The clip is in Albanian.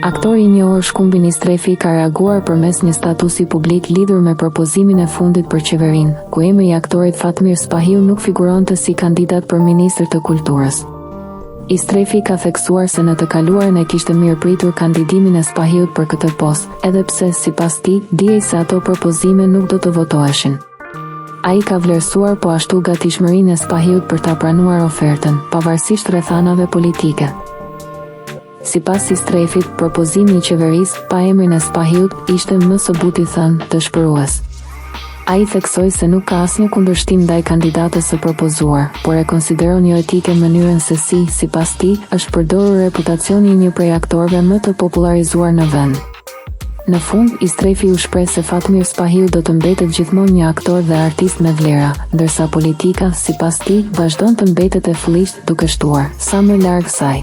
Aktori i njohur Shkumbini Strefi ka reaguar përmes një statusi publik lidhur me propozimin e fundit për qeverinë, ku emri i aktorit Fatmir Spahiu nuk figuronte si kandidat për ministër të kulturës. I Strefi ka theksuar se në të kaluarën e kishte mirëpritur kandidimin e Spahiut për këtë post, edhe pse sipas tij dijej se ato propozime nuk do të votoheshin. Ai ka vlerësuar po ashtu gatishmërinë e Spahiut për ta pranuar ofertën, pavarësisht rrethanave politike. Sipas i Strefit, propozimi i qeverisë pa emrin e Spahiut ishte më së buti thënë dëshpërues. Ai theksoi se nuk ka asnjë kundërshtim ndaj kandidates së propozuar, por e konsideron jo etike mënyrën se si, sipas tij, është përdorur reputacioni i një prej aktorëve më të popularizuar në vend. Në fund, i Strefi u shpreh se Fatmir Spahiu do të mbetet gjithmonë një aktor dhe artist me vlera, ndërsa politika, sipas tij, vazhdon të mbetet e fullisht duke shtuar sa më larg saj.